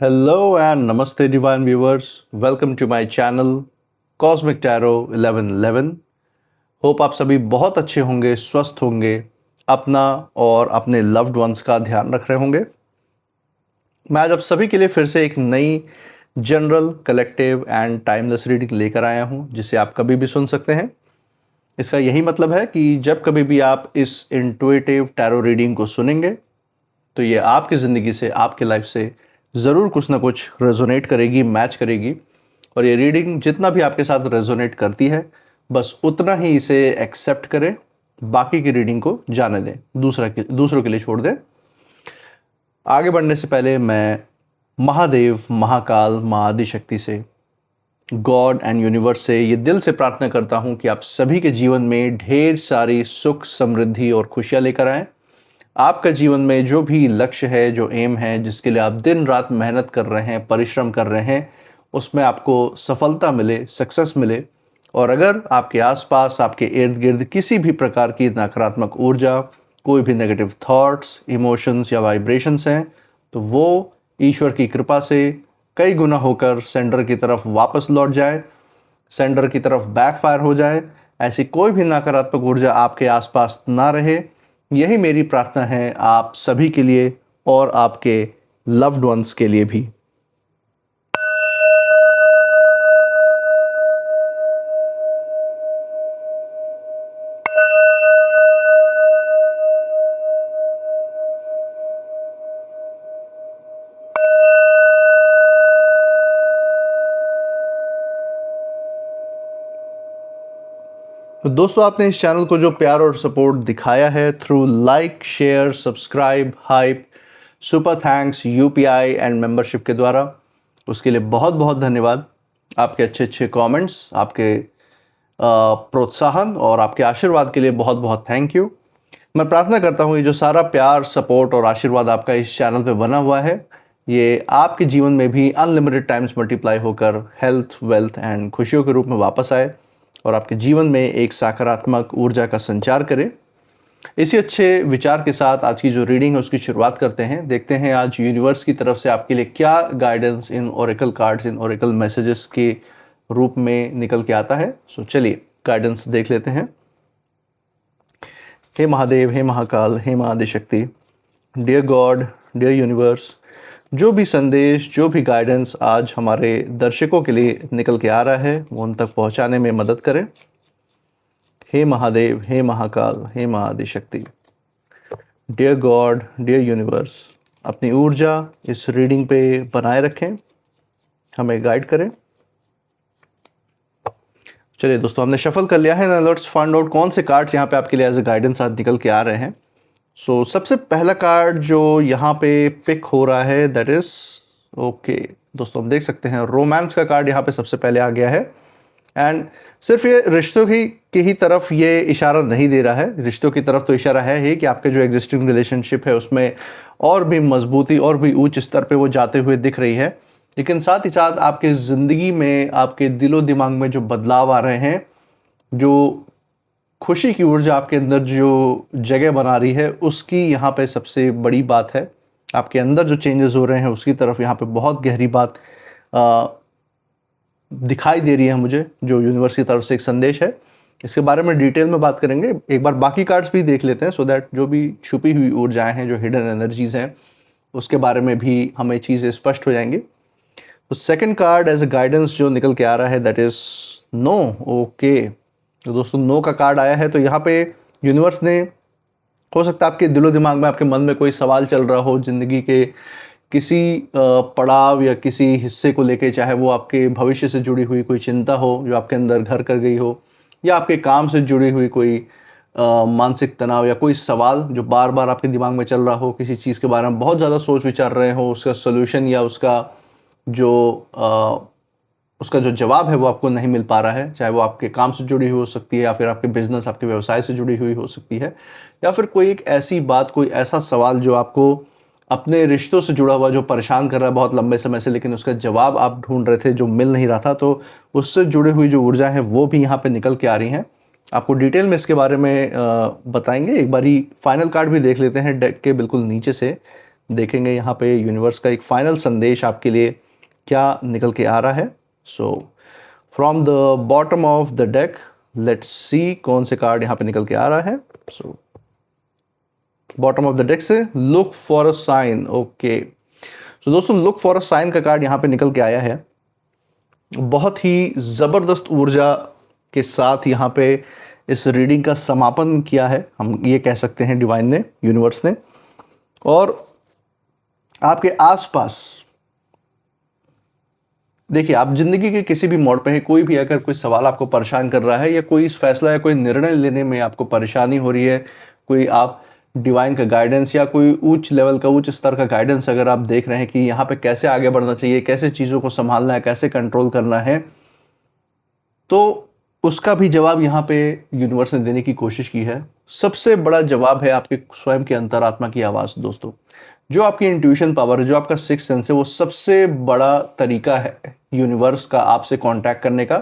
Hello and Namaste divine viewers. Welcome to my channel Cosmic Tarot 1111. Hope आप सभी बहुत अच्छे होंगे, स्वस्थ होंगे, अपना और अपने लव्ड वंस का ध्यान रख रहे होंगे। मैं आज आप सभी के लिए फिर से एक नई general, collective and timeless reading लेकर आया हूं, जिसे आप कभी भी सुन सकते हैं। इसका यही मतलब है कि जब कभी भी आप इस इंट्यूटिव टैरो रीडिंग को सुनेंगे तो ये आपकी ज़िंदगी से, आपकी लाइफ से ज़रूर कुछ ना कुछ रेजोनेट करेगी, मैच करेगी। और ये रीडिंग जितना भी आपके साथ रेजोनेट करती है, बस उतना ही इसे एक्सेप्ट करें, बाकी की रीडिंग को जाने दें, दूसरों के लिए छोड़ दें। आगे बढ़ने से पहले मैं महादेव, महाकाल, माँ आदिशक्ति से, गॉड एंड यूनिवर्स से ये दिल से प्रार्थना करता हूँ कि आप सभी के जीवन में ढेर सारी सुख, समृद्धि और खुशियाँ लेकर आएँ। आपका जीवन में जो भी लक्ष्य है, जो एम है, जिसके लिए आप दिन रात मेहनत कर रहे हैं, परिश्रम कर रहे हैं, उसमें आपको सफलता मिले, सक्सेस मिले। और अगर आपके आसपास, आपके इर्द गिर्द किसी भी प्रकार की नकारात्मक ऊर्जा, कोई भी नेगेटिव थॉट्स, इमोशंस या वाइब्रेशंस हैं, तो वो ईश्वर की कृपा से कई गुना होकर सेंडर की तरफ वापस लौट जाए, सेंडर की तरफ बैकफायर हो जाए। ऐसी कोई भी नकारात्मक ऊर्जा आपके आसपास ना रहे, यही मेरी प्रार्थना है आप सभी के लिए और आपके लव्ड वंस के लिए भी। तो दोस्तों, आपने इस चैनल को जो प्यार और सपोर्ट दिखाया है through like, share, subscribe, hype, super thanks, UPI and membership के द्वारा, उसके लिए बहुत बहुत धन्यवाद। आपके अच्छे अच्छे कमेंट्स, आपके प्रोत्साहन और आपके आशीर्वाद के लिए बहुत बहुत थैंक यू। मैं प्रार्थना करता हूँ ये जो सारा प्यार, सपोर्ट और आशीर्वाद आपका इस चैनल पे बना हुआ है, ये आपके जीवन में भी अनलिमिटेड टाइम्स मल्टीप्लाई होकर हेल्थ, वेल्थ एंड खुशियों के रूप में वापस आए और आपके जीवन में एक सकारात्मक ऊर्जा का संचार करे। इसी अच्छे विचार के साथ आज की जो रीडिंग है उसकी शुरुआत करते हैं। देखते हैं आज यूनिवर्स की तरफ से आपके लिए क्या गाइडेंस इन ओरेकल कार्ड्स, इन ओरेकल मैसेजेस के रूप में निकल के आता है। सो चलिए गाइडेंस देख लेते हैं। हे महादेव, हे महाकाल, हे माँ Adishakti, dear God, dear universe, जो भी संदेश, जो भी गाइडेंस आज हमारे दर्शकों के लिए निकल के आ रहा है वो उन तक पहुंचाने में मदद करें। हे महादेव, हे महाकाल, हे माँ Adishakti, dear God, dear universe, अपनी ऊर्जा इस रीडिंग पे बनाए रखें, हमें गाइड करें। चलिए दोस्तों, हमने शफल कर लिया है ना। लेट्स फाइंड आउट कौन से कार्ड्स यहाँ पे आपके लिए एज ए गाइडेंस आज निकल के आ रहे हैं। सो सबसे पहला कार्ड जो यहाँ पे पिक हो रहा है दैट इज ओके। दोस्तों, हम देख सकते हैं रोमांस का कार्ड यहाँ पे सबसे पहले आ गया है। एंड सिर्फ ये रिश्तों की ही तरफ ये इशारा नहीं दे रहा है, रिश्तों की तरफ तो इशारा है ही कि आपके जो एग्जिस्टिंग रिलेशनशिप है उसमें और भी मजबूती, और भी उच्च स्तर पे वो जाते हुए दिख रही है। लेकिन साथ ही साथ आपके ज़िंदगी में, आपके दिलो दिमाग में जो बदलाव आ रहे हैं, जो खुशी की ऊर्जा आपके अंदर जो जगह बना रही है, उसकी यहाँ पे सबसे बड़ी बात है। आपके अंदर जो चेंजेस हो रहे हैं उसकी तरफ यहाँ पे बहुत गहरी बात दिखाई दे रही है मुझे, जो यूनिवर्स की तरफ से एक संदेश है। इसके बारे में डिटेल में बात करेंगे। एक बार बाकी कार्ड्स भी देख लेते हैं सो दैट जो भी छुपी हुई ऊर्जाएं हैं, जो हिडन एनर्जीज हैं, उसके बारे में भी हमें चीज़ें स्पष्ट हो जाएंगी। तो second card as a guidance जो निकल के आ रहा है दैट इज़ नो। ओके, तो दोस्तों नो का कार्ड आया है। तो यहाँ पे यूनिवर्स ने, हो सकता है आपके दिलो दिमाग में, आपके मन में कोई सवाल चल रहा हो ज़िंदगी के किसी पड़ाव या किसी हिस्से को लेके, चाहे वो आपके भविष्य से जुड़ी हुई कोई चिंता हो जो आपके अंदर घर कर गई हो, या आपके काम से जुड़ी हुई कोई मानसिक तनाव या कोई सवाल जो बार बार आपके दिमाग में चल रहा हो, किसी चीज़ के बारे में बहुत ज़्यादा सोच विचार रहे हो, उसका सोल्यूशन या उसका जो जवाब है वो आपको नहीं मिल पा रहा है। चाहे वो आपके काम से जुड़ी हुई हो सकती है, या फिर आपके बिजनेस, आपके व्यवसाय से जुड़ी हुई हो सकती है, या फिर कोई एक ऐसी बात, कोई ऐसा सवाल जो आपको अपने रिश्तों से जुड़ा हुआ, जो परेशान कर रहा है बहुत लंबे समय से, लेकिन उसका जवाब आप ढूंढ रहे थे जो मिल नहीं रहा था। तो उससे जुड़ी हुई जो ऊर्जा है वो भी यहाँ पे निकल के आ रही हैं। आपको डिटेल में इसके बारे में बताएंगे। एक बार ही फाइनल कार्ड भी देख लेते हैं डेक के बिल्कुल नीचे से। देखेंगे यहाँ पे यूनिवर्स का एक फाइनल संदेश आपके लिए क्या निकल के आ रहा है। So from the bottom of the deck let's see कौन से कार्ड यहाँ पे निकल के आ रहा है। So bottom of the deck से look for a sign. Okay, तो दोस्तों लुक फॉर अ साइन का कार्ड यहाँ पे निकल के आया है। बहुत ही ज़बरदस्त ऊर्जा के साथ यहाँ पे इस रीडिंग का समापन किया है, हम ये कह सकते हैं डिवाइन ने, यूनिवर्स ने। और आपके आसपास देखिए, आप जिंदगी के किसी भी मोड़ पे हैं, कोई भी अगर कोई सवाल आपको परेशान कर रहा है या कोई फैसला या कोई निर्णय लेने में आपको परेशानी हो रही है, कोई आप डिवाइन का गाइडेंस या कोई उच्च लेवल का, उच्च स्तर का गाइडेंस अगर आप देख रहे हैं कि यहाँ पे कैसे आगे बढ़ना चाहिए, कैसे चीज़ों को संभालना है, कैसे कंट्रोल करना है, तो उसका भी जवाब यहाँ पे यूनिवर्स ने देने की कोशिश की है। सबसे बड़ा जवाब है आपके स्वयं की अंतरात्मा की आवाज़। दोस्तों, जो आपकी इंट्यूशन पावर है, जो आपका सिक्स सेंस है, वो सबसे बड़ा तरीका है यूनिवर्स का आपसे कांटेक्ट करने का।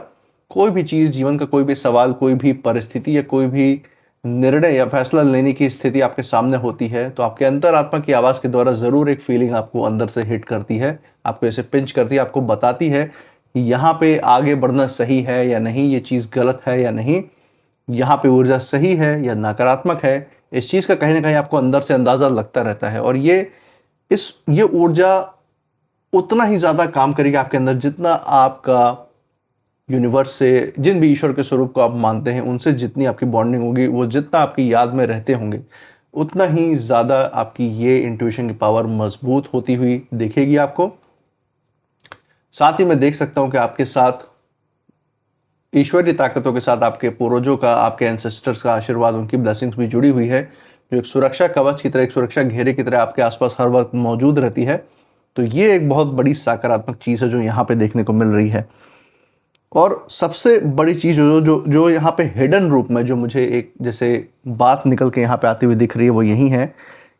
कोई भी चीज़, जीवन का कोई भी सवाल, कोई भी परिस्थिति या कोई भी निर्णय या फैसला लेने की स्थिति आपके सामने होती है, तो आपके अंतरात्मा की आवाज़ के द्वारा ज़रूर एक फीलिंग आपको अंदर से हिट करती है, आपको ऐसे पिंच करती है, आपको बताती है कि यहाँ पे आगे बढ़ना सही है या नहीं, ये चीज़ गलत है या नहीं, यहाँ पे ऊर्जा सही है या नकारात्मक है। इस चीज़ का कहीं ना कहीं आपको अंदर से अंदाज़ा लगता रहता है। और ये ऊर्जा उतना ही ज़्यादा काम करेगी आपके अंदर जितना आपका यूनिवर्स से, जिन भी ईश्वर के स्वरूप को आप मानते हैं, उनसे जितनी आपकी बॉन्डिंग होगी, वो जितना आपकी याद में रहते होंगे, उतना ही ज़्यादा आपकी ये इंट्यूशन की पावर मजबूत होती हुई दिखेगी आपको। साथ ही मैं देख सकता हूँ कि आपके साथ ईश्वरीय ताकतों के साथ आपके पूर्वजों का, आपके एंसेस्टर्स का आशीर्वाद, उनकी ब्लेसिंग्स भी जुड़ी हुई है, जो एक सुरक्षा कवच की तरह, एक सुरक्षा घेरे की तरह आपके आसपास हर वक्त मौजूद रहती है। तो ये एक बहुत बड़ी सकारात्मक चीज़ है जो यहाँ पे देखने को मिल रही है। और सबसे बड़ी चीज़ जो यहाँ पे हिडन रूप में जो मुझे एक जैसे बात निकल के यहाँ पे आती हुई दिख रही है, वो यही है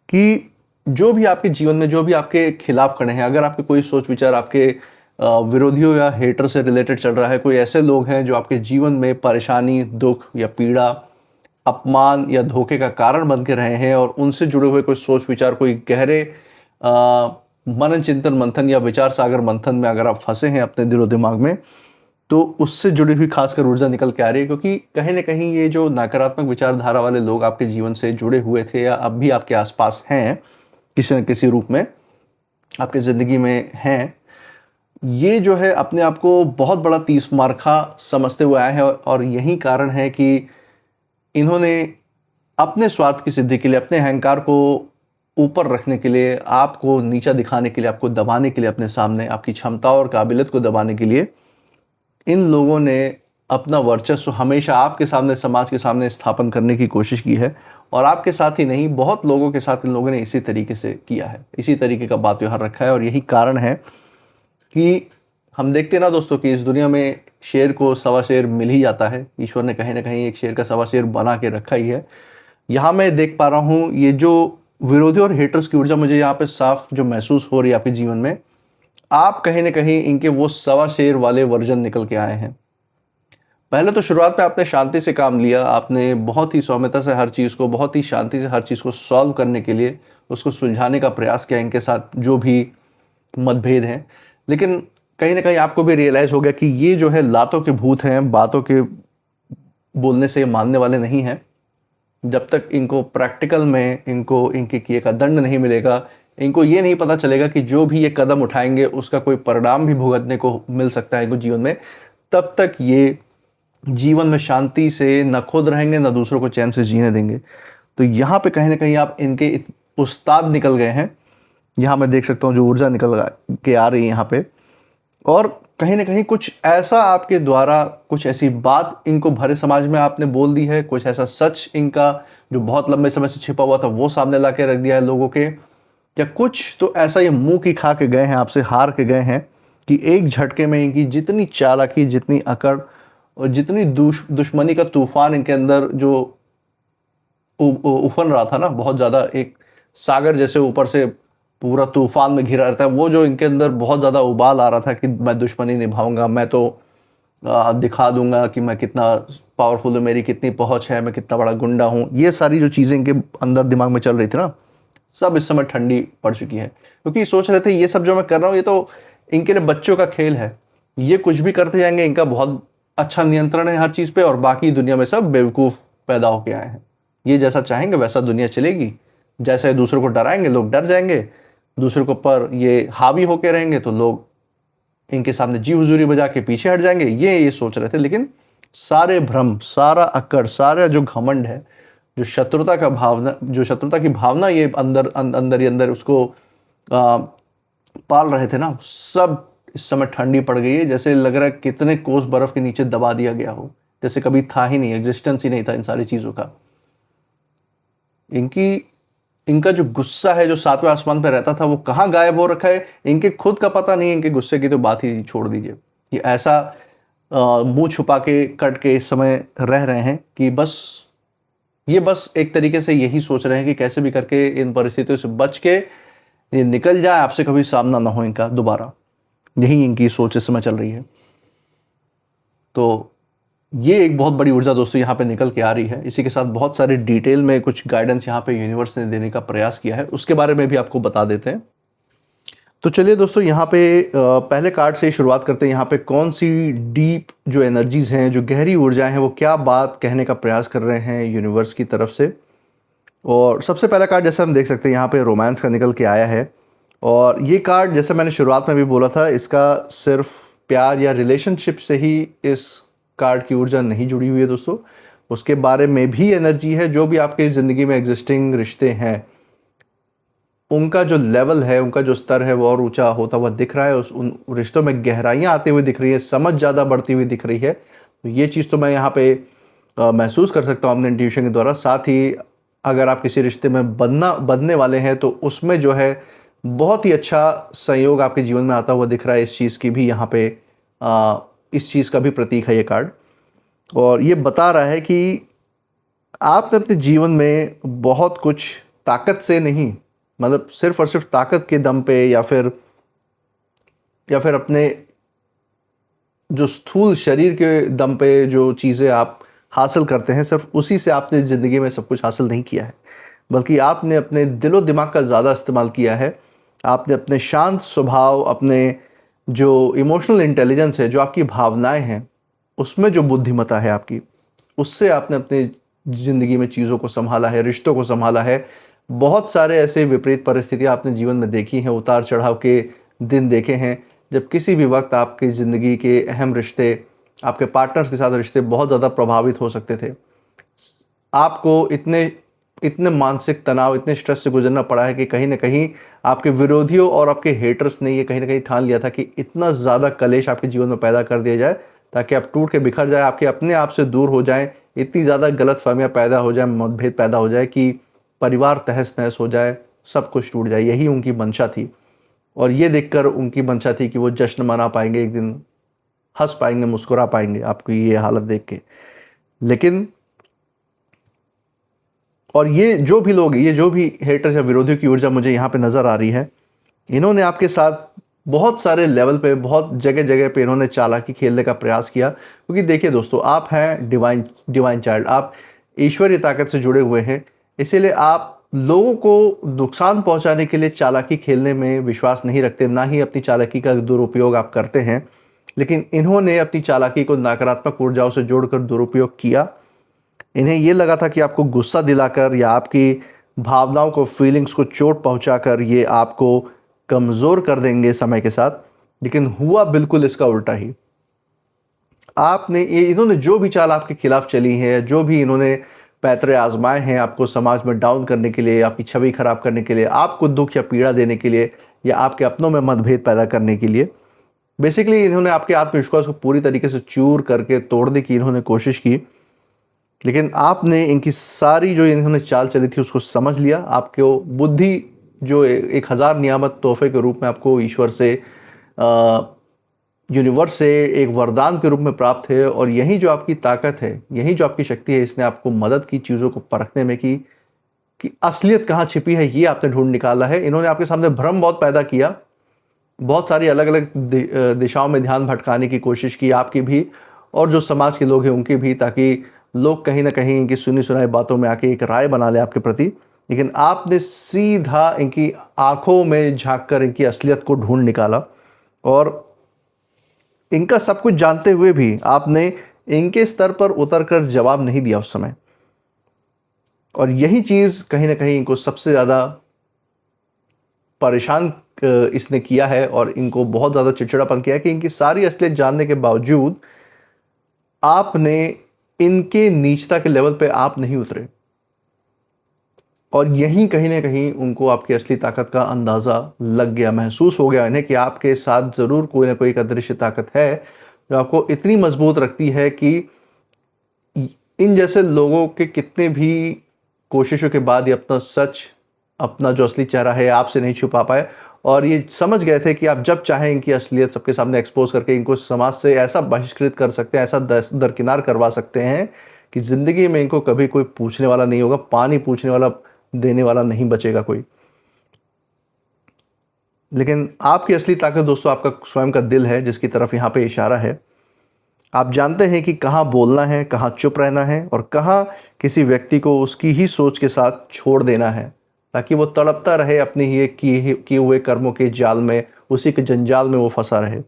कि जो भी आपके जीवन में, जो भी आपके खिलाफ खड़े हैं, अगर आपके कोई सोच विचार आपके विरोधियों या हेटर से रिलेटेड चल रहा है, कोई ऐसे लोग हैं जो आपके जीवन में परेशानी, दुख या पीड़ा, अपमान या धोखे का कारण बन के रहे हैं, और उनसे जुड़े हुए कोई सोच विचार, कोई गहरे मनन चिंतन मंथन या विचार सागर मंथन में अगर आप फंसे हैं अपने दिलो दिमाग में, तो उससे जुड़ी हुई खासकर ऊर्जा निकल के आ रही है। क्योंकि कहीं ना कहीं ये जो नकारात्मक विचारधारा वाले लोग आपके जीवन से जुड़े हुए थे या अब भी आपके आसपास हैं, किसी न किसी रूप में आपके ज़िंदगी में हैं, ये जो है अपने आप को बहुत बड़ा तीस मारखा समझते हुए आए हैं। और यही कारण है कि इन्होंने अपने स्वार्थ की सिद्धि के लिए, अपने अहंकार को ऊपर रखने के लिए, आपको नीचा दिखाने के लिए, आपको दबाने के लिए, अपने सामने आपकी क्षमता और काबिलियत को दबाने के लिए, इन लोगों ने अपना वर्चस्व हमेशा आपके सामने, समाज के सामने स्थापन करने की कोशिश की है। और आपके साथ ही नहीं, बहुत लोगों के साथ इन लोगों ने इसी तरीके से किया है, इसी तरीके का बात व्यवहार रखा है। और यही कारण है कि हम देखते हैं ना दोस्तों कि इस दुनिया में शेर को सवा शेर मिल ही जाता है। ईश्वर ने कहीं ना कहीं एक शेर का सवा शेर बना के रखा ही है। यहाँ मैं देख पा रहा हूँ ये जो विरोधी और हेटर्स की ऊर्जा मुझे यहाँ पे साफ जो महसूस हो रही है आपके जीवन में, आप कहीं ना कहीं इनके वो सवा शेर वाले वर्जन निकल के आए हैं। पहले तो शुरुआत में आपने शांति से काम लिया, आपने बहुत ही सौम्यता से हर चीज़ को, बहुत ही शांति से हर चीज़ को सॉल्व करने के लिए, उसको सुलझाने का प्रयास किया इनके साथ जो भी मतभेद हैं। लेकिन कहीं ना कहीं आपको भी रियलाइज़ हो गया कि ये जो है लातों के भूत हैं, बातों के बोलने से मानने वाले नहीं हैं। जब तक इनको प्रैक्टिकल में इनको इनके किए का दंड नहीं मिलेगा, इनको ये नहीं पता चलेगा कि जो भी ये कदम उठाएंगे उसका कोई परिणाम भी भुगतने को मिल सकता है इनको जीवन में, तब तक ये जीवन में शांति से न खुद रहेंगे, न दूसरों को चैन से जीने देंगे। तो यहाँ पे कहीं ना कहीं आप इनके उस्ताद निकल गए हैं। यहाँ मैं देख सकता हूँ जो ऊर्जा निकल के आ रही है यहाँ पे। और कहीं ना कहीं कुछ ऐसा आपके द्वारा, कुछ ऐसी बात इनको भरे समाज में आपने बोल दी है, कुछ ऐसा सच इनका जो बहुत लंबे समय से छिपा हुआ था वो सामने ला के रख दिया है लोगों के, या कुछ तो ऐसा ये मुंह की खा के गए हैं, आपसे हार के गए हैं कि एक झटके में इनकी जितनी चालाकी, जितनी अकड़ और जितनी दुश्मनी का तूफान इनके अंदर जो उफन रहा था ना, बहुत ज़्यादा, एक सागर जैसे ऊपर से पूरा तूफान में घिरा रहता है, वो जो इनके अंदर बहुत ज़्यादा उबाल आ रहा था कि मैं दुश्मनी निभाऊंगा, मैं तो दिखा दूंगा कि मैं कितना पावरफुल हूँ, मेरी कितनी पहुँच है, मैं कितना बड़ा गुंडा हूँ, ये सारी जो चीज़ें इनके अंदर दिमाग में चल रही थी ना, सब इस समय ठंडी पड़ चुकी है, क्योंकि सोच रहे थे ये सब जो मैं कर रहा हूँ ये तो इनके लिए बच्चों का खेल है, ये कुछ भी करते जाएंगे, इनका बहुत अच्छा नियंत्रण है हर चीज़ पे, और बाकी दुनिया में सब बेवकूफ़ पैदा होके आए हैं। ये जैसा चाहेंगे वैसा दुनिया चलेगी, जैसे दूसरों को डराएंगे लोग डर जाएंगे, दूसरों के ऊपर ये हावी होके रहेंगे तो लोग इनके सामने जी हुजूरी बजा के पीछे हट जाएंगे, ये सोच रहे थे। लेकिन सारे भ्रम, सारा अक्कड़, सारा जो घमंड है, जो शत्रुता की भावना ये अंदर ही अंदर उसको पाल रहे थे ना, सब इस समय ठंडी पड़ गई है। जैसे लग रहा है कितने कोस बर्फ के नीचे दबा दिया गया हो, जैसे कभी था ही नहीं, एग्जिस्टेंस ही नहीं था इन सारी चीज़ों का। इनका जो गुस्सा है जो सातवें आसमान पे रहता था वो कहाँ गायब हो रखा है, इनके खुद का पता नहीं है। इनके गुस्से की तो बात ही छोड़ दीजिए। ये ऐसा मुंह छुपा के कट के इस समय रह रहे हैं कि बस एक तरीके से यही सोच रहे हैं कि कैसे भी करके इन परिस्थितियों से बच के ये निकल जाए, आपसे कभी सामना ना हो इनका दोबारा। यही इनकी सोच इस समय चल रही है। तो ये एक बहुत बड़ी ऊर्जा दोस्तों यहाँ पे निकल के आ रही है। इसी के साथ बहुत सारे डिटेल में कुछ गाइडेंस यहाँ पे यूनिवर्स ने देने का प्रयास किया है, उसके बारे में भी आपको बता देते हैं। तो चलिए दोस्तों, यहाँ पे पहले कार्ड से ही शुरुआत करते हैं। यहाँ पे कौन सी डीप जो एनर्जीज हैं, जो गहरी ऊर्जाएं हैं, वो क्या बात कहने का प्रयास कर रहे हैं यूनिवर्स की तरफ से। और सबसे पहला कार्ड जैसे हम देख सकते हैं यहाँ पे रोमांस का निकल के आया है। और ये कार्ड जैसे मैंने शुरुआत में भी बोला था, इसका सिर्फ प्यार या रिलेशनशिप से ही इस कार्ड की ऊर्जा नहीं जुड़ी हुई है दोस्तों, उसके बारे में भी एनर्जी है। जो भी आपके ज़िंदगी में एग्जिस्टिंग रिश्ते हैं, उनका जो लेवल है, उनका जो स्तर है वो और ऊंचा होता हुआ दिख रहा है। उन रिश्तों में गहराइयाँ आती हुई दिख रही है, समझ ज़्यादा बढ़ती हुई दिख रही है। तो ये चीज़ तो मैं यहाँ पे महसूस कर सकता हूँ अपने इंट्यूशन के द्वारा। साथ ही अगर आप किसी रिश्ते में बंधने वाले हैं तो उसमें जो है बहुत ही अच्छा संयोग आपके जीवन में आता हुआ दिख रहा है। इस चीज़ की भी यहाँ पे इस चीज़ का भी प्रतीक है ये कार्ड। और ये बता रहा है कि आपने अपने जीवन में बहुत कुछ ताकत से नहीं, मतलब सिर्फ और सिर्फ ताकत के दम पे या फिर अपने जो स्थूल शरीर के दम पे जो चीज़ें आप हासिल करते हैं, सिर्फ उसी से आपने ज़िंदगी में सब कुछ हासिल नहीं किया है, बल्कि आपने अपने दिलो दिमाग का ज़्यादा इस्तेमाल किया है। आपने अपने शांत स्वभाव, अपने जो इमोशनल इंटेलिजेंस है, जो आपकी भावनाएं हैं, उसमें जो बुद्धिमत्ता है आपकी, उससे आपने अपने ज़िंदगी में चीज़ों को संभाला है, रिश्तों को संभाला है। बहुत सारे ऐसे विपरीत परिस्थितियाँ आपने जीवन में देखी हैं, उतार चढ़ाव के दिन देखे हैं, जब किसी भी वक्त आपकी ज़िंदगी के अहम रिश्ते, आपके पार्टनर्स के साथ रिश्ते बहुत ज़्यादा प्रभावित हो सकते थे। आपको इतने मानसिक तनाव, इतने स्ट्रेस से गुजरना पड़ा है कि कहीं ना कहीं आपके विरोधियों और आपके हेटर्स ने ये कहीं ना कहीं ठान लिया था कि इतना ज़्यादा कलेश आपके जीवन में पैदा कर दिया जाए ताकि आप टूट के बिखर जाए, आपके अपने आप से दूर हो जाएं, इतनी ज़्यादा गलतफहमियां पैदा हो जाए, मतभेद पैदा हो जाए कि परिवार तहस नहस हो जाए, सब कुछ टूट जाए। यही उनकी मंशा थी। और ये देखकर उनकी मंशा थी कि वो जश्न मना पाएंगे, एक दिन हंस पाएंगे, मुस्कुरा पाएंगे आपकी ये हालत देख के। लेकिन और ये जो भी लोग, ये जो भी हेटर्स या विरोधियों की ऊर्जा मुझे यहाँ पे नज़र आ रही है, इन्होंने आपके साथ बहुत सारे लेवल पे, बहुत जगह जगह पे इन्होंने चालाकी खेलने का प्रयास किया। क्योंकि देखिए दोस्तों, आप हैं डिवाइन चाइल्ड, आप ईश्वरीय ताकत से जुड़े हुए हैं, इसीलिए आप लोगों को नुकसान पहुंचाने के लिए चालाकी खेलने में विश्वास नहीं रखते, ना ही अपनी चालाकी का दुरुपयोग आप करते हैं। लेकिन इन्होंने अपनी चालाकी को नकारात्मक ऊर्जाओं से जोड़कर दुरुपयोग किया। इन्हें ये लगा था कि आपको गुस्सा दिलाकर या आपकी भावनाओं को, फीलिंग्स को चोट पहुंचाकर ये आपको कमज़ोर कर देंगे समय के साथ। लेकिन हुआ बिल्कुल इसका उल्टा ही। इन्होंने जो भी चाल आपके खिलाफ चली है, जो भी इन्होंने पैतरे आजमाए हैं आपको समाज में डाउन करने के लिए, आपकी छवि खराब करने के लिए, आपको दुख या पीड़ा देने के लिए, या आपके अपनों में मतभेद पैदा करने के लिए, बेसिकली इन्होंने आपके आत्मविश्वास को पूरी तरीके से चूर करके तोड़ने की इन्होंने कोशिश की। लेकिन आपने इनकी सारी जो इन्होंने चाल चली थी उसको समझ लिया। आपको बुद्धि जो 1000 नियामत तोहफे के रूप में आपको ईश्वर से, यूनिवर्स से एक वरदान के रूप में प्राप्त है। और यही जो आपकी ताकत है, यही जो आपकी शक्ति है, इसने आपको मदद की चीज़ों को परखने में कि असलियत कहाँ छिपी है, ये आपने ढूंढ निकाला है। इन्होंने आपके सामने भ्रम बहुत पैदा किया, बहुत सारी अलग अलग दिशाओं में ध्यान भटकाने की कोशिश की, आपकी भी और जो समाज के लोग हैं उनकी भी, ताकि लोग कहीं ना कहीं इनकी सुनी सुनाई बातों में आके एक राय बना ले आपके प्रति। लेकिन आपने सीधा इनकी आंखों में झांककर इनकी असलियत को ढूंढ निकाला और इनका सब कुछ जानते हुए भी आपने इनके स्तर पर उतरकर जवाब नहीं दिया उस समय। और यही चीज़ कहीं ना कहीं इनको सबसे ज़्यादा परेशान इसने किया है और इनको बहुत ज़्यादा चिड़चिड़ापन किया है कि इनकी सारी असलियत जानने के बावजूद आपने इनके नीचता के लेवल पे आप नहीं उतरे। और यहीं कहीं ना कहीं उनको आपकी असली ताकत का अंदाज़ा लग गया, महसूस हो गया इन्हें कि आपके साथ ज़रूर कोई ना कोई एक अदृश्य ताकत है जो आपको इतनी मजबूत रखती है कि इन जैसे लोगों के कितने भी कोशिशों के बाद ये अपना सच, अपना जो असली चेहरा है आपसे नहीं छुपा पाए। और ये समझ गए थे कि आप जब चाहें इनकी असलियत सबके सामने एक्सपोज करके इनको समाज से ऐसा बहिष्कृत कर सकते हैं, ऐसा दरकिनार करवा सकते हैं कि ज़िंदगी में इनको कभी कोई पूछने वाला नहीं होगा, पानी पूछने वाला, देने वाला नहीं बचेगा कोई। लेकिन आपकी असली ताकत दोस्तों आपका स्वयं का दिल है, जिसकी तरफ यहाँ पे इशारा है। आप जानते हैं कि कहाँ बोलना है, कहाँ चुप रहना है और कहाँ किसी व्यक्ति को उसकी ही सोच के साथ छोड़ देना है, ताकि वो तड़पता रहे अपने ही किए हुए कर्मों के जाल में, उसी के जंजाल में वो फंसा रहे।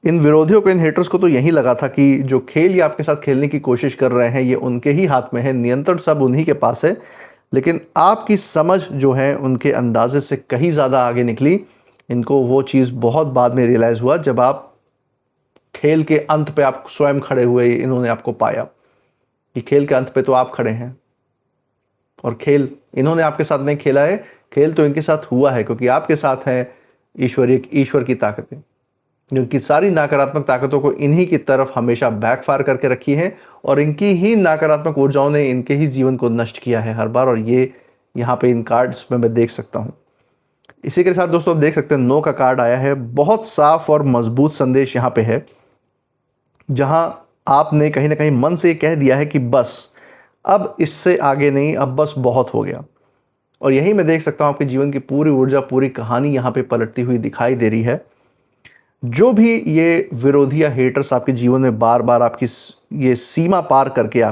इन विरोधियों को, इन हेटर्स को तो यही लगा था कि जो खेल ये आपके साथ खेलने की कोशिश कर रहे हैं ये उनके ही हाथ में है, नियंत्रण सब उन्हीं के पास है। लेकिन आपकी समझ जो है उनके अंदाजे से कहीं ज़्यादा आगे निकली। इनको वो चीज़ बहुत बाद में रियलाइज़ हुआ जब आप खेल के अंत पे आप स्वयं खड़े हुए, इन्होंने आपको पाया कि खेल के अंत पे तो आप खड़े हैं और खेल इन्होंने आपके साथ नहीं खेला है, खेल तो इनके साथ हुआ है, क्योंकि आपके साथ है ईश्वर की ताकतें, जिनकी सारी नकारात्मक ताकतों को इन्हीं की तरफ हमेशा बैकफायर करके रखी है और इनकी ही नकारात्मक ऊर्जाओं ने इनके ही जीवन को नष्ट किया है हर बार। और ये यहाँ पे इन कार्ड्स में मैं देख सकता हूँ। इसी के साथ दोस्तों आप देख सकते हैं नो का कार्ड आया है। बहुत साफ और मजबूत संदेश यहाँ पे है, जहाँ आपने कहीं ना कहीं मन से कह दिया है कि बस अब इससे आगे नहीं, अब बस बहुत हो गया। और यही मैं देख सकता हूँ आपके जीवन की पूरी ऊर्जा, पूरी कहानी यहाँ पे पलटती हुई दिखाई दे रही है। जो भी ये विरोधी या हेटर्स आपके जीवन में बार बार आपकी ये सीमा पार करके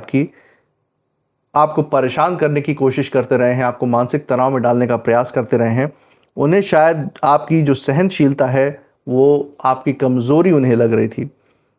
आपको परेशान करने की कोशिश करते रहे हैं, आपको मानसिक तनाव में डालने का प्रयास करते रहे हैं, उन्हें शायद आपकी जो सहनशीलता है वो आपकी कमज़ोरी उन्हें लग रही थी।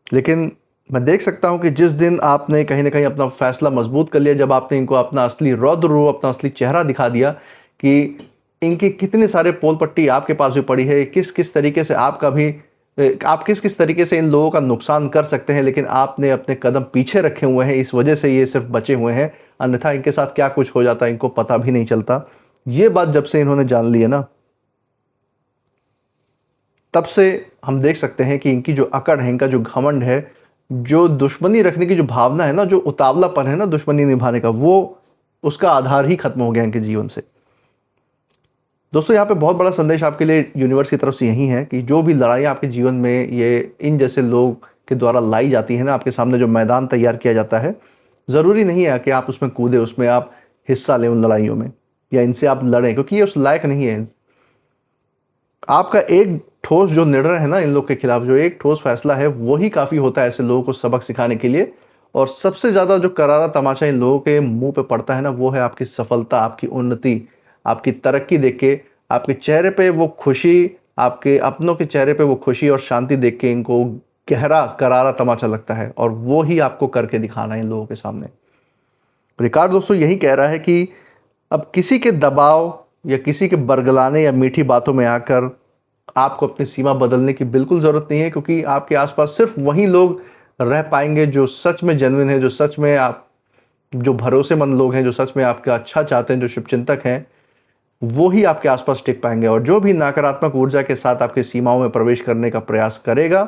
लेकिन मैं देख सकता हूं कि जिस दिन आपने कहीं ना कहीं अपना फैसला मजबूत कर लिया, जब आपने इनको अपना असली रौद्र रूप, अपना असली चेहरा दिखा दिया कि इनकी कितने सारे पोल पट्टी आपके पास भी पड़ी है, किस किस तरीके से आप किस किस तरीके से इन लोगों का नुकसान कर सकते हैं, लेकिन आपने अपने कदम पीछे रखे हुए हैं, इस वजह से ये सिर्फ बचे हुए हैं, अन्यथा इनके साथ क्या कुछ हो जाता इनको पता भी नहीं चलता। ये बात जब से इन्होंने जान ली है ना, तब से हम देख सकते हैं कि इनकी जो अकड़ है, इनका जो घमंड है, जो दुश्मनी रखने की जो भावना है ना, जो उतावलापन है ना दुश्मनी निभाने का, वो उसका आधार ही खत्म हो गया इनके जीवन से। दोस्तों यहाँ पे बहुत बड़ा संदेश आपके लिए यूनिवर्स की तरफ से यही है कि जो भी लड़ाइयाँ आपके जीवन में ये इन जैसे लोग के द्वारा लाई जाती है ना, आपके सामने जो मैदान तैयार किया जाता है, ज़रूरी नहीं है कि आप उसमें कूदे, उसमें आप हिस्सा लें उन लड़ाइयों में, या इनसे आप लड़ें, क्योंकि ये उस लायक नहीं है। आपका एक ठोस जो निर्णय है ना इन लोग के खिलाफ, जो एक ठोस फैसला है, वही काफ़ी होता है ऐसे लोगों को सबक सिखाने के लिए। और सबसे ज़्यादा जो करारा तमाचा इन लोगों के मुंह पे पड़ता है ना, वो है आपकी सफलता, आपकी उन्नति, आपकी तरक्की देख के, आपके चेहरे पे वो खुशी, आपके अपनों के चेहरे पे वो खुशी और शांति देख के इनको गहरा करारा तमाचा लगता है, और वो ही आपको करके दिखाना है इन लोगों के सामने। रिकार्ड दोस्तों यही कह रहा है कि अब किसी के दबाव या किसी के बरगलाने या मीठी बातों में आकर आपको अपनी सीमा बदलने की बिल्कुल ज़रूरत नहीं है, क्योंकि आपके आसपास सिर्फ वही लोग रह पाएंगे जो सच में जेन्युइन है, जो सच में जो भरोसेमंद लोग हैं, जो सच में आपका अच्छा चाहते हैं, जो शुभचिंतक हैं, वो ही आपके आसपास टिक पाएंगे। और जो भी नकारात्मक ऊर्जा के साथ आपकी सीमाओं में प्रवेश करने का प्रयास करेगा,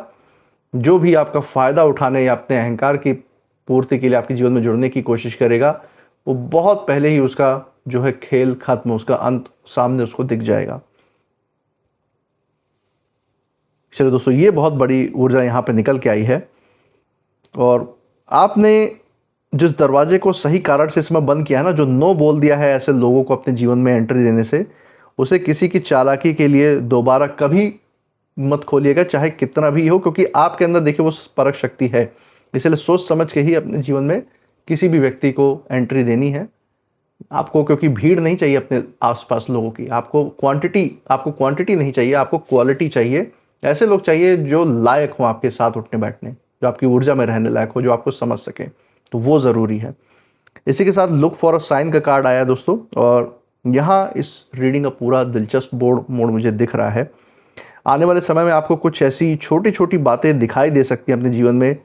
जो भी आपका फ़ायदा उठाने या अपने अहंकार की पूर्ति के लिए आपके जीवन में जुड़ने की कोशिश करेगा, वो बहुत पहले ही उसका जो है खेल खत्म, उसका अंत सामने उसको दिख जाएगा। चलिए दोस्तों, ये बहुत बड़ी ऊर्जा यहाँ पे निकल के आई है। और आपने जिस दरवाजे को सही कारण से इसमें बंद किया है ना, जो नो बोल दिया है ऐसे लोगों को अपने जीवन में एंट्री देने से, उसे किसी की चालाकी के लिए दोबारा कभी मत खोलिएगा, चाहे कितना भी हो, क्योंकि आपके अंदर देखिए वो परख शक्ति है। इसलिए सोच समझ के ही अपने जीवन में किसी भी व्यक्ति को एंट्री देनी है। आपको क्योंकि भीड़ नहीं चाहिए अपने आसपास लोगों की, आपको क्वांटिटी नहीं चाहिए, आपको क्वालिटी चाहिए। ऐसे लोग चाहिए जो लायक हों आपके साथ उठने बैठने, जो आपकी ऊर्जा में रहने लायक हो, जो आपको समझ सके, तो वो ज़रूरी है। इसी के साथ लुक फॉर अ साइन का कार्ड आया दोस्तों, और यहाँ इस रीडिंग का पूरा दिलचस्प बोर्ड मोड मुझे दिख रहा है। आने वाले समय में आपको कुछ ऐसी छोटी छोटी बातें दिखाई दे सकती हैं अपने जीवन में,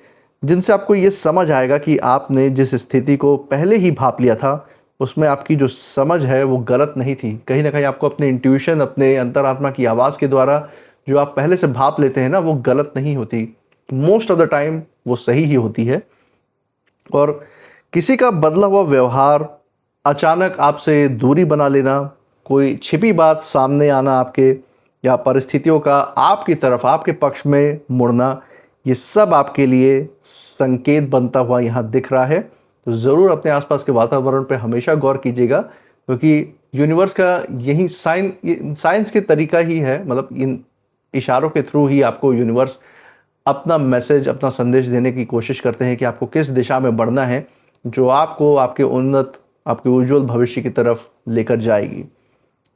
जिनसे आपको ये समझ आएगा कि आपने जिस स्थिति को पहले ही भाप लिया था, उसमें आपकी जो समझ है वो गलत नहीं थी। कहीं ना कहीं आपको अपने इंट्यूशन, अपने अंतरात्मा की आवाज़ के द्वारा जो आप पहले से भाप लेते हैं ना, वो गलत नहीं होती। मोस्ट ऑफ द टाइम वो सही ही होती है। और किसी का बदला हुआ व्यवहार, अचानक आपसे दूरी बना लेना, कोई छिपी बात सामने आना आपके, या परिस्थितियों का आपकी तरफ, आपके पक्ष में मुड़ना, ये सब आपके लिए संकेत बनता हुआ यहाँ दिख रहा है। तो ज़रूर अपने आसपास के वातावरण पे हमेशा गौर कीजिएगा, क्योंकि यूनिवर्स का यही साइंस के तरीका ही है, मतलब इन इशारों के थ्रू ही आपको यूनिवर्स अपना मैसेज, अपना संदेश देने की कोशिश करते हैं कि आपको किस दिशा में बढ़ना है, जो आपको आपके उन्नत, आपके उज्जवल भविष्य की तरफ लेकर जाएगी।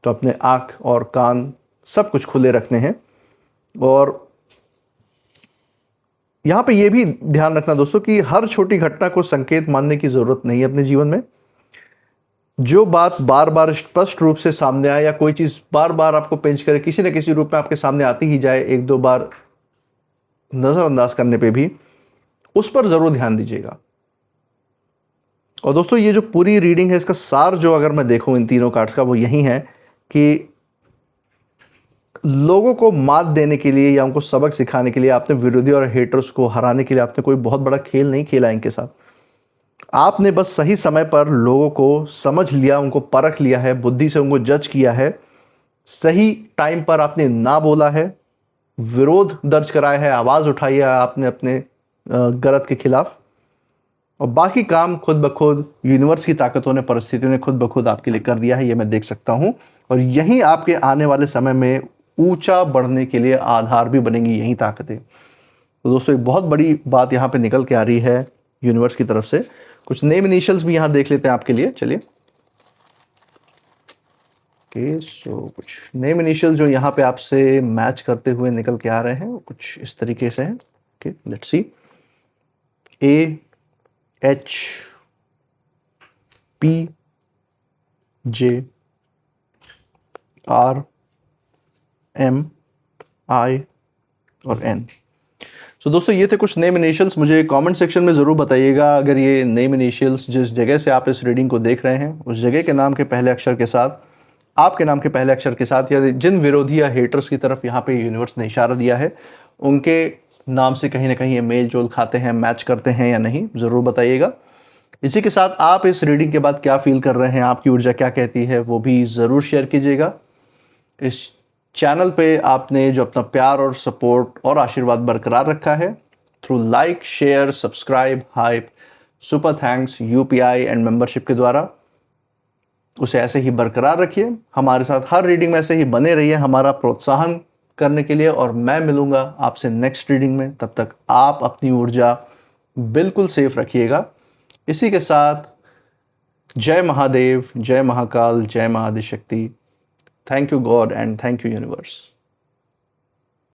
तो अपने आँख और कान सब कुछ खुले रखने हैं। और यहाँ पे ये भी ध्यान रखना दोस्तों कि हर छोटी घटना को संकेत मानने की ज़रूरत नहीं है अपने जीवन में। जो बात बार बार स्पष्ट रूप से सामने आए, या कोई चीज़ बार बार आपको पेंच करे, किसी न किसी रूप में आपके सामने आती ही जाए, एक दो बार नज़रअंदाज करने पे भी, उस पर ज़रूर ध्यान दीजिएगा। और दोस्तों ये जो पूरी रीडिंग है, इसका सार जो अगर मैं देखूं इन तीनों कार्ड्स का, वो यही है कि लोगों को मात देने के लिए या उनको सबक सिखाने के लिए, आपने विरोधी और हेटर्स को हराने के लिए आपने कोई बहुत बड़ा खेल नहीं खेला इनके साथ। आपने बस सही समय पर लोगों को समझ लिया, उनको परख लिया है, बुद्धि से उनको जज किया है, सही टाइम पर आपने ना बोला है, विरोध दर्ज कराया है, आवाज़ उठाई है आपने अपने गलत के खिलाफ, और बाकी काम खुद ब खुद यूनिवर्स की ताकतों ने, परिस्थितियों ने खुद ब खुद आपके लिए कर दिया है, ये मैं देख सकता हूँ। और यही आपके आने वाले समय में ऊंचा बढ़ने के लिए आधार भी बनेंगी, यही ताकतें। तो दोस्तों एक बहुत बड़ी बात यहाँ पे निकल के आ रही है यूनिवर्स की तरफ से। कुछ नेम इनिशियल्स भी यहाँ देख लेते हैं आपके लिए, चलिए। ओके, सो कुछ नेम इनिशियल जो यहाँ पे आपसे मैच करते हुए निकल के आ रहे हैं, कुछ इस तरीके से हैं। Okay, let's see. A, H, P, J, R, M, I और एन। सो दोस्तों ये थे कुछ नेम इनिशियल्स। मुझे कमेंट सेक्शन में ज़रूर बताइएगा अगर ये नेम इनिशियल्स जिस जगह से आप इस रीडिंग को देख रहे हैं, उस जगह के नाम के पहले अक्षर के साथ, आपके नाम के पहले अक्षर के साथ, या जिन विरोधी या हेटर्स की तरफ यहाँ पे यूनिवर्स ने इशारा दिया है, उनके नाम से कहीं ना कहीं ये मेल जोल खाते हैं, मैच करते हैं या नहीं, ज़रूर बताइएगा। इसी के साथ आप इस रीडिंग के बाद क्या फील कर रहे हैं, आपकी ऊर्जा क्या कहती है, वो भी ज़रूर शेयर कीजिएगा। इस चैनल पे आपने जो अपना प्यार और सपोर्ट और आशीर्वाद बरकरार रखा है through like, share, subscribe, hype, super thanks, UPI and membership के द्वारा, उसे ऐसे ही बरकरार रखिए। हमारे साथ हर रीडिंग में ऐसे ही बने रहिए हमारा प्रोत्साहन करने के लिए। और मैं मिलूंगा आपसे नेक्स्ट रीडिंग में, तब तक आप अपनी ऊर्जा बिल्कुल सेफ रखिएगा। इसी के साथ जय महादेव, जय महाकाल, जय Mahadishakti. Thank you God and thank you universe.